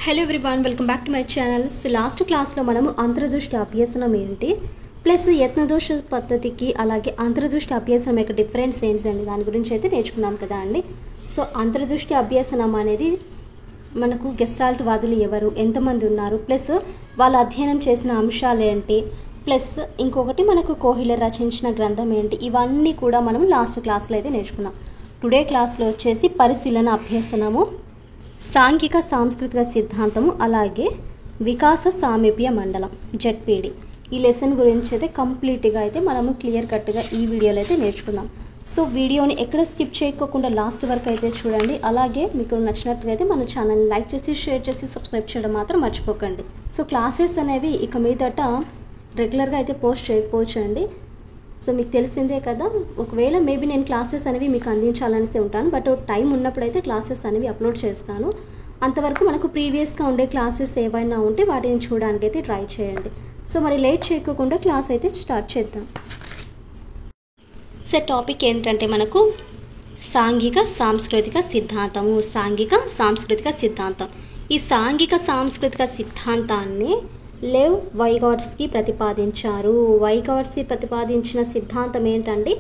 Hello everyone, welcome back to my channel. So last క్లాస్లో మనము అంతర్దృష్టి అభ్యసనం ఏంటి ప్లస్ యత్నదోష పద్ధతికి అలాగే అంతర్దృష్టి అభ్యసనం యొక్క డిఫరెన్స్ ఏంటండి దాని గురించి అయితే నేర్చుకున్నాం కదా అండి. సో అంతర్దృష్టి అభ్యసనం అనేది మనకు గెస్టాల్ట్ వాదులు ఎవరు, ఎంతమంది ఉన్నారు, ప్లస్ వాళ్ళు అధ్యయనం చేసిన అంశాలు ఏంటి, ప్లస్ ఇంకొకటి మనకు కోహిలర్ రచించిన గ్రంథం ఏంటి, ఇవన్నీ కూడా మనం లాస్ట్ క్లాస్లో అయితే నేర్చుకున్నాం. టుడే క్లాస్లో వచ్చేసి పరిశీలన అభ్యసనము, సాంఘిక సాంస్కృతిక సిద్ధాంతము అలాగే వికాస సామీప్య మండలం జెడ్పీడి ఈ లెసన్ గురించి అయితే కంప్లీట్గా అయితే మనము క్లియర్ కట్గా ఈ వీడియోలో అయితే నేర్చుకుందాం. సో వీడియోని ఎక్కడ స్కిప్ చేయకోకుండా లాస్ట్ వరకు అయితే చూడండి. అలాగే మీకు నచ్చినట్టుగా అయితే మన ఛానల్ని లైక్ చేసి షేర్ చేసి సబ్స్క్రైబ్ చేయడం మాత్రం మర్చిపోకండి. సో క్లాసెస్ అనేవి ఇక మీదట రెగ్యులర్గా అయితే పోస్ట్ చేయకపోవచ్చు అండి. సో మీకు తెలిసిందే కదా, ఒకవేళ మేబీ నేను క్లాసెస్ అనేవి మీకు అందించాలనేసి ఉంటాను, బట్ టైం ఉన్నప్పుడైతే క్లాసెస్ అనేవి అప్లోడ్ చేస్తాను. అంతవరకు మనకు ప్రీవియస్గా ఉండే క్లాసెస్ ఏవైనా ఉంటే వాటిని చూడడానికి అయితే ట్రై చేయండి. సో మరి లేట్ చేయకుండా క్లాస్ అయితే స్టార్ట్ చేద్దాం. సో టాపిక్ ఏంటంటే మనకు సాంఘిక సాంస్కృతిక సిద్ధాంతము. సాంఘిక సాంస్కృతిక సిద్ధాంతం, ఈ సాంఘిక సాంస్కృతిక సిద్ధాంతాన్ని లేవ్ వైగాట్స్కీ ప్రతిపాదించారు. వైగాట్స్కీ ప్రతిపాదించిన సిద్ధాంతం ఏంటండి?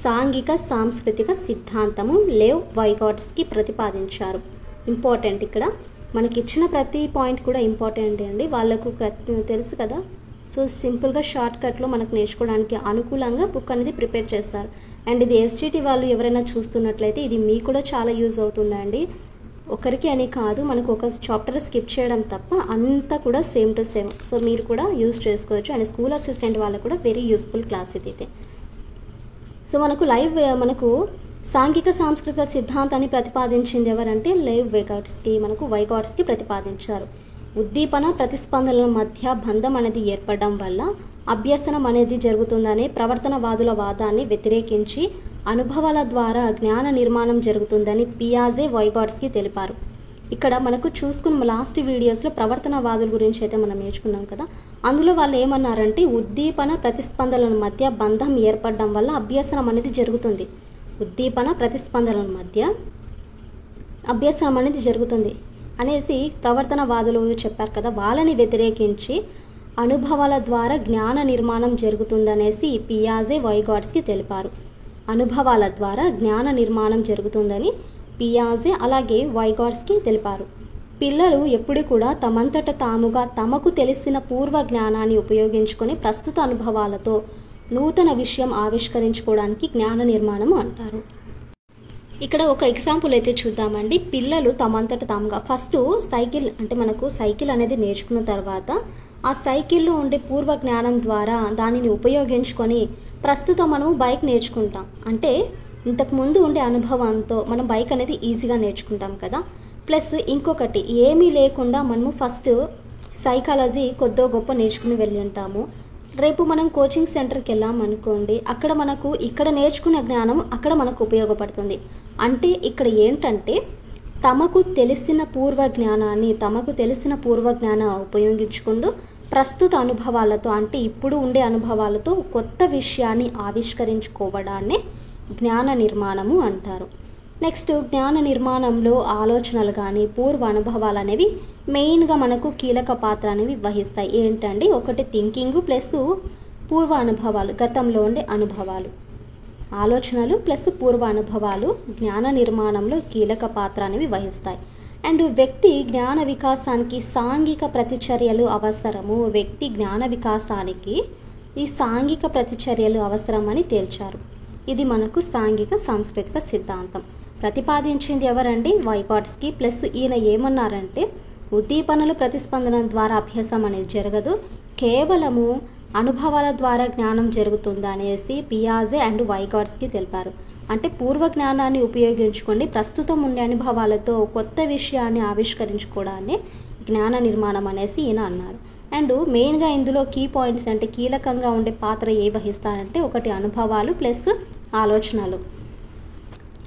సాంఘిక సాంస్కృతిక సిద్ధాంతము లేవ్ వైగాట్స్కీ ప్రతిపాదించారు. ఇంపార్టెంట్, ఇక్కడ మనకి ఇచ్చిన ప్రతి పాయింట్ కూడా ఇంపార్టెంట్ అండి. వాళ్ళకు తెలుసు కదా. సో సింపుల్గా షార్ట్ కట్లో మనకు నేర్చుకోవడానికి అనుకూలంగా బుక్ అనేది ప్రిపేర్ చేస్తారు. అండ్ ఇది ఎస్జిటి వాళ్ళు ఎవరైనా చూస్తున్నట్లయితే ఇది మీకు కూడా చాలా యూజ్ అవుతుందండి. ఒకరికి అని కాదు, మనకు ఒక చాప్టర్ స్కిప్ చేయడం తప్ప అంతా కూడా సేమ్ టు సేమ్. సో మీరు కూడా యూజ్ చేసుకోవచ్చు. అండ్ స్కూల్ అసిస్టెంట్ వాళ్ళకు కూడా వెరీ యూస్ఫుల్ క్లాస్ ఇది అయితే. సో మనకు సాంఘిక సాంస్కృతిక సిద్ధాంతాన్ని ప్రతిపాదించింది ఎవరంటే లేవ్ వైగాట్స్కీ ప్రతిపాదించారు. ఉద్దీపన ప్రతిస్పందనల మధ్య బంధం అనేది ఏర్పడడం వల్ల అభ్యసనం అనేది జరుగుతుందనే ప్రవర్తనవాదుల వాదాన్ని వ్యతిరేకించి అనుభవాల ద్వారా జ్ఞాన నిర్మాణం జరుగుతుందని పియాజే వైగాట్స్కీ తెలిపారు. ఇక్కడ మనకు చూసుకున్న లాస్ట్ వీడియోస్లో ప్రవర్తనవాదుల గురించి అయితే మనం నేర్చుకున్నాం కదా. అందులో వాళ్ళు ఏమన్నారంటే ఉద్దీపన ప్రతిస్పందనల మధ్య బంధం ఏర్పడడం వల్ల అభ్యసనం అనేది జరుగుతుంది. ఉద్దీపన ప్రతిస్పందనల మధ్య అభ్యసనం అనేది జరుగుతుంది అనేసి ప్రవర్తనవాదులు చెప్పారు కదా. వాళ్ళని వ్యతిరేకించి అనుభవాల ద్వారా జ్ఞాన నిర్మాణం జరుగుతుందనేసి పియాజే వైగాట్స్కీ తెలిపారు. అనుభవాల ద్వారా జ్ఞాన నిర్మాణం జరుగుతుందని పియాజే అలాగే వైగాట్స్కీ తెలిపారు. పిల్లలు ఎప్పుడు కూడా తమంతట తాముగా తమకు తెలిసిన పూర్వ జ్ఞానాన్ని ఉపయోగించుకొని ప్రస్తుత అనుభవాలతో నూతన విషయం ఆవిష్కరించుకోవడానికి జ్ఞాన నిర్మాణం అంటారు. ఇక్కడ ఒక ఎగ్జాంపుల్ అయితే చూద్దామండి. పిల్లలు తమంతట తాముగా ఫస్ట్ సైకిల్ అంటే మనకు సైకిల్ అనేది నేర్చుకున్న తర్వాత ఆ సైకిల్లో ఉండే పూర్వ జ్ఞానం ద్వారా దానిని ఉపయోగించుకొని ప్రస్తుతం మనం బైక్ నేర్చుకుంటాం. అంటే ఇంతకుముందు ఉండే అనుభవంతో మనం బైక్ అనేది ఈజీగా నేర్చుకుంటాం కదా. ప్లస్ ఇంకొకటి ఏమీ లేకుండా మనము ఫస్ట్ సైకాలజీ కొద్దో గొప్ప నేర్చుకుని వెళ్ళి ఉంటాము. రేపు మనం కోచింగ్ సెంటర్కి వెళ్ళాం అనుకోండి, అక్కడ మనకు ఇక్కడ నేర్చుకున్న జ్ఞానం అక్కడ మనకు ఉపయోగపడుతుంది. అంటే ఇక్కడ ఏంటంటే తమకు తెలిసిన పూర్వ జ్ఞానం ఉపయోగించుకుంటూ ప్రస్తుత అనుభవాలతో అంటే ఇప్పుడు ఉండే అనుభవాలతో కొత్త విషయాన్ని ఆవిష్కరించుకోవడాన్ని జ్ఞాన నిర్మాణము అంటారు. నెక్స్ట్ జ్ఞాన నిర్మాణంలో ఆలోచనలు కానీ పూర్వ అనుభవాలు అనేవి మెయిన్గా మనకు కీలక పాత్ర అనేవి వహిస్తాయి. ఏంటండి, ఒకటి థింకింగ్ ప్లస్ పూర్వ అనుభవాలు, గతంలో ఉండే అనుభవాలు, ఆలోచనలు ప్లస్ పూర్వ అనుభవాలు జ్ఞాన నిర్మాణంలో కీలక పాత్ర అనేవి వహిస్తాయి. అండ్ వ్యక్తి జ్ఞాన వికాసానికి సాంఘిక ప్రతిచర్యలు అవసరము. వ్యక్తి జ్ఞాన వికాసానికి ఈ సాంఘిక ప్రతిచర్యలు అవసరమని తేల్చారు. ఇది మనకు సాంఘిక సాంస్కృతిక సిద్ధాంతం. ప్రతిపాదించింది ఎవరండి? వైగాట్స్కీ. ప్లస్ ఈయన ఏమన్నారంటే ఉద్దీపనలు ప్రతిస్పందన ద్వారా అభ్యాసం అనేది జరగదు, కేవలము అనుభవాల ద్వారా జ్ఞానం జరుగుతుంది అనేసి పియాజే అండ్ వైగాట్స్కీ తెలిపారు. అంటే పూర్వ జ్ఞానాన్ని ఉపయోగించుకోండి ప్రస్తుతం ఉండే అనుభవాలతో కొత్త విషయాన్ని ఆవిష్కరించుకోవడాన్ని జ్ఞాన నిర్మాణం అనేసి ఈయన అన్నారు. అండ్ మెయిన్గా ఇందులో కీ పాయింట్స్ అంటే కీలకంగా ఉండే పాత్ర ఏ వహిస్తారంటే ఒకటి అనుభవాలు ప్లస్ ఆలోచనలు.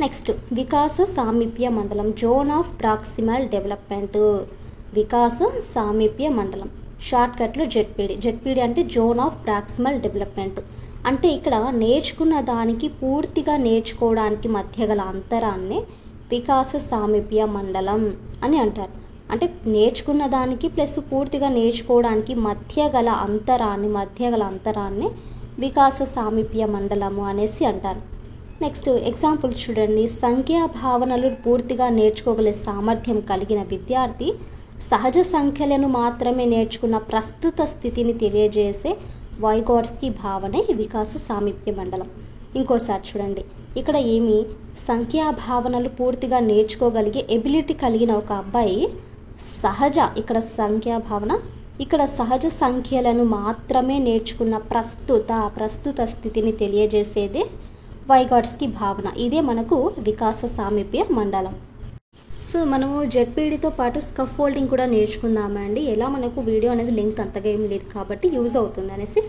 నెక్స్ట్ వికాస సామీప్య మండలం, జోన్ ఆఫ్ ప్రాక్సిమల్ డెవలప్మెంట్. వికాస సామీప్య మండలం షార్ట్కట్లో జెడ్పీడి అంటే జోన్ ఆఫ్ ప్రాక్సిమల్ డెవలప్మెంట్. అంటే ఇక్కడ నేర్చుకున్న దానికి పూర్తిగా నేర్చుకోవడానికి మధ్య గల అంతరాన్ని వికాస సామీప్య మండలం అని అంటారు. అంటే నేర్చుకున్న దానికి ప్లస్ పూర్తిగా నేర్చుకోవడానికి మధ్య గల అంతరాన్ని వికాస సామీప్య మండలము అనేసి అంటారు. నెక్స్ట్ ఎగ్జాంపుల్ చూడండి. సంఖ్యా భావనలు పూర్తిగా నేర్చుకోగల సామర్థ్యం కలిగిన విద్యార్థి సహజ సంఖ్యలను మాత్రమే నేర్చుకున్న ప్రస్తుత స్థితిని తెలియజేసే వైగోట్స్కీ భావనే వికాస సామీప్య మండలం. ఇంకోసారి చూడండి. ఇక్కడ సంఖ్యా భావనలు పూర్తిగా నేర్చుకోగలిగే ఎబిలిటీ కలిగిన ఒక అబ్బాయి ఇక్కడ సహజ సంఖ్యలను మాత్రమే నేర్చుకున్న ప్రస్తుత స్థితిని తెలియజేసేదే వైగోట్స్కీ భావన. ఇదే మనకు వికాస సామీప్య మండలం. సో మనము జెడ్పీడీతో పాటు స్కఫోల్డింగ్ కూడా నేర్చుకుందామండి. ఎలా మనకు వీడియో అనేది లింక్ అంతగా ఏం లేదు కాబట్టి యూజ్ అవుతుంది అనేసి.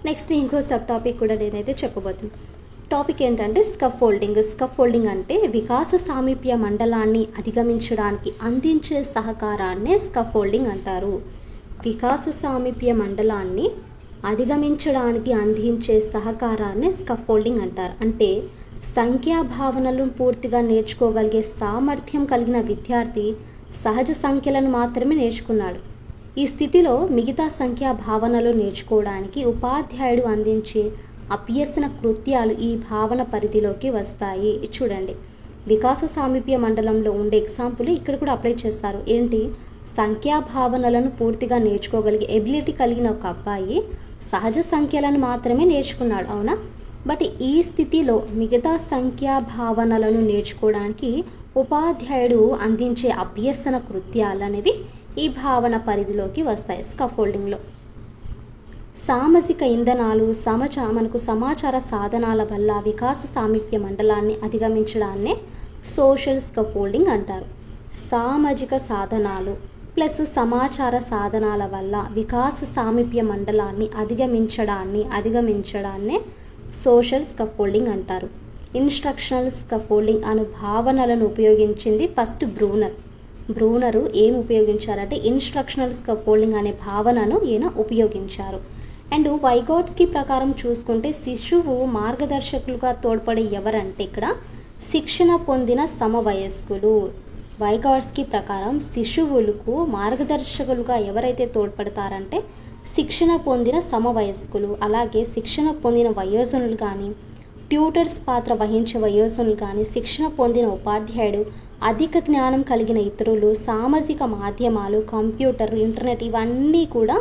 నెక్స్ట్ ఇంకో సబ్ టాపిక్ కూడా నేనైతే చెప్పబోతున్నాను. టాపిక్ ఏంటంటే స్కఫోల్డింగ్ అంటే వికాస సామీప్య మండలాన్ని అధిగమించడానికి అందించే సహకారాన్నే స్కఫోల్డింగ్ అంటారు. వికాస సామీప్య మండలాన్ని అధిగమించడానికి అందించే సహకారాన్ని స్కఫోల్డింగ్ అంటారు. అంటే సంఖ్యా భావనలను పూర్తిగా నేర్చుకోగలిగే సామర్థ్యం కలిగిన విద్యార్థి సహజ సంఖ్యలను మాత్రమే నేర్చుకున్నాడు. ఈ స్థితిలో మిగతా సంఖ్యా భావనలు నేర్చుకోవడానికి ఉపాధ్యాయుడు అందించే అభ్యసన కృత్యాలు ఈ భావన పరిధిలోకి వస్తాయి. చూడండి, వికాస సామీప్య మండలంలో ఉండే ఎగ్జాంపుల్ ఇక్కడ కూడా అప్లై చేస్తారు. సంఖ్యా భావనలను పూర్తిగా నేర్చుకోగలిగే ఎబిలిటీ కలిగిన ఒక అబ్బాయి సహజ సంఖ్యలను మాత్రమే నేర్చుకున్నాడు, అవునా? బట్ ఈ స్థితిలో మిగతా సంఖ్యా భావనలను నేర్చుకోవడానికి ఉపాధ్యాయుడు అందించే అభ్యసన కృత్యాలు అనేవి ఈ భావన పరిధిలోకి వస్తాయి స్కఫోల్డింగ్లో. సామాజిక ఇంధనాలు మనకు సమాచార సాధనాల వల్ల వికాస సామీప్య మండలాన్ని అధిగమించడాన్నే సోషల్ స్కఫోల్డింగ్ అంటారు. సామాజిక సాధనాలు ప్లస్ సమాచార సాధనాల వల్ల వికాస సామీప్య మండలాన్ని అధిగమించడాన్నే సోషల్ స్కఫోల్డింగ్ అంటారు. ఇన్స్ట్రక్షనల్ స్కఫోల్డింగ్ అను భావనలను ఉపయోగించింది ఫస్ట్ బ్రూనరు ఏం ఉపయోగించారంటే ఇన్స్ట్రక్షనల్ స్కఫోల్డింగ్ అనే భావనను ఈయన ఉపయోగించారు. అండ్ వైగోట్స్కీ ప్రకారం చూసుకుంటే శిశువు మార్గదర్శకులుగా తోడ్పడే ఎవరంటే ఇక్కడ శిక్షణ పొందిన సమవయస్కులు. వైగోట్స్కీ ప్రకారం శిశువులకు మార్గదర్శకులుగా ఎవరైతే తోడ్పడతారంటే శిక్షణ పొందిన సమవయస్కులు. అలాగే శిక్షణ పొందిన వయోజనులు కానీ, ట్యూటర్స్ పాత్ర వహించే వయోజనులు కానీ, శిక్షణ పొందిన ఉపాధ్యాయుడు, అధిక జ్ఞానం కలిగిన ఇతరులు, సామాజిక మాధ్యమాలు, కంప్యూటర్, ఇంటర్నెట్ ఇవన్నీ కూడా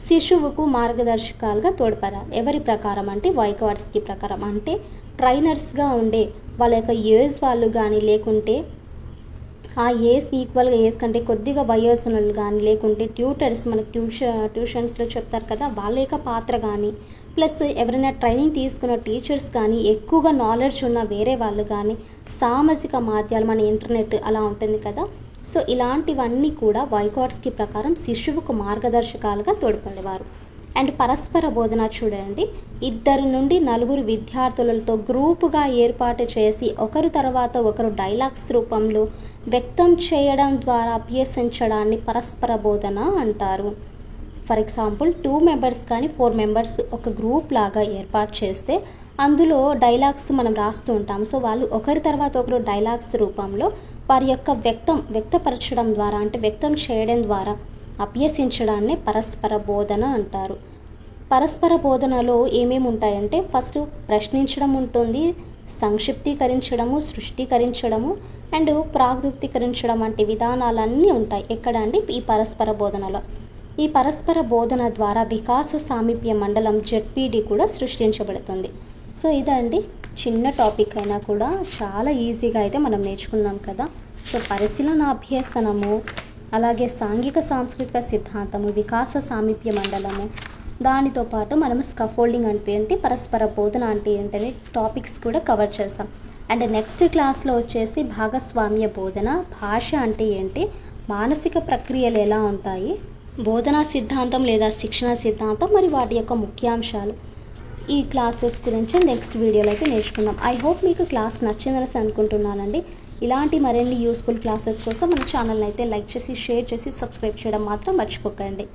శిశువుకు మార్గదర్శకాలుగా తోడ్పడాలి. ఎవరి ప్రకారం అంటే వైగోట్స్కీ ప్రకారం. అంటే ట్రైనర్స్గా ఉండే వాళ్ళ యొక్క ఏజ్ వాళ్ళు కానీ, లేకుంటే ఆ ఏజ్ ఈక్వల్గా ఏజ్ కంటే కొద్దిగా వయోజనులు కానీ, లేకుంటే ట్యూటర్స్ మనకు ట్యూషన్స్లో చెప్తారు కదా వాళ్ళ యొక్క పాత్ర కానీ, ప్లస్ ఎవరైనా ట్రైనింగ్ తీసుకున్న టీచర్స్ కానీ, ఎక్కువగా నాలెడ్జ్ ఉన్న వేరే వాళ్ళు కానీ, సామాజిక మాధ్యమాలు మన ఇంటర్నెట్ అలా ఉంటుంది కదా. సో ఇలాంటివన్నీ కూడా వైగోట్స్కీ ప్రకారం శిశువుకు మార్గదర్శకాలుగా తోడ్పడేవారు. అండ్ పరస్పర బోధన చూడండి. 2 నుండి 4 విద్యార్థులతో గ్రూపుగా ఏర్పాటు చేసి ఒకరు తర్వాత ఒకరు డైలాగ్స్ రూపంలో వ్యక్తం చేయడం ద్వారా అభ్యసించడాన్ని పరస్పర బోధన అంటారు. ఫర్ ఎగ్జాంపుల్ 2 మెంబర్స్ కానీ 4 మెంబర్స్ ఒక గ్రూప్ లాగా ఏర్పాటు చేస్తే అందులో డైలాగ్స్ మనం రాస్తూ ఉంటాం. సో వాళ్ళు ఒకరి తర్వాత ఒకరు డైలాగ్స్ రూపంలో వారి యొక్క వ్యక్తపరచడం ద్వారా అంటే వ్యక్తం చేయడం ద్వారా అభ్యసించడాన్ని పరస్పర బోధన అంటారు. పరస్పర బోధనలో ఏమేమి ఉంటాయంటే ఫస్ట్ ప్రశ్నించడం ఉంటుంది, సంక్షిప్తీకరించడము, సృష్టీకరించడము అండ్ ప్రాగ్దుక్తీకరించడం వంటి విధానాలన్నీ ఉంటాయి. ఎక్కడ అంటే ఈ పరస్పర బోధనలో. ఈ పరస్పర బోధన ద్వారా వికాస సామీప్య మండలం జెడ్పీడీ కూడా సృష్టించబడుతుంది. సో ఇదండి, చిన్న టాపిక్ అయినా కూడా చాలా ఈజీగా అయితే మనం నేర్చుకున్నాం కదా. సో పరిశీలన అభ్యసనము, అలాగే సాంఘిక సాంస్కృతిక సిద్ధాంతము, వికాస సామీప్య మండలము, దానితో పాటు మనం స్కఫోల్డింగ్ అంటే ఏంటి, పరస్పర బోధన అంటే ఏంటనే టాపిక్స్ కూడా కవర్ చేసాం. అండ్ నెక్స్ట్ క్లాస్లో వచ్చేసి భాగస్వామ్య బోధన, భాష అంటే ఏంటి, మానసిక ప్రక్రియలు ఎలా ఉంటాయి, బోధనా సిద్ధాంతం లేదా శిక్షణ సిద్ధాంతం, మరి వాటి యొక్క ముఖ్యాంశాలు, ఈ క్లాసెస్ గురించి నెక్స్ట్ వీడియోలో అయితే నేర్చుకుందాం. ఐ హోప్ మీకు క్లాస్ నచ్చిందని అనుకుంటున్నానండి. ఇలాంటి మరిన్ని యూస్ఫుల్ క్లాసెస్ కోసం మన ఛానల్ని అయితే లైక్ చేసి, షేర్ చేసి, సబ్స్క్రైబ్ చేయడం మాత్రం మర్చిపోకండి.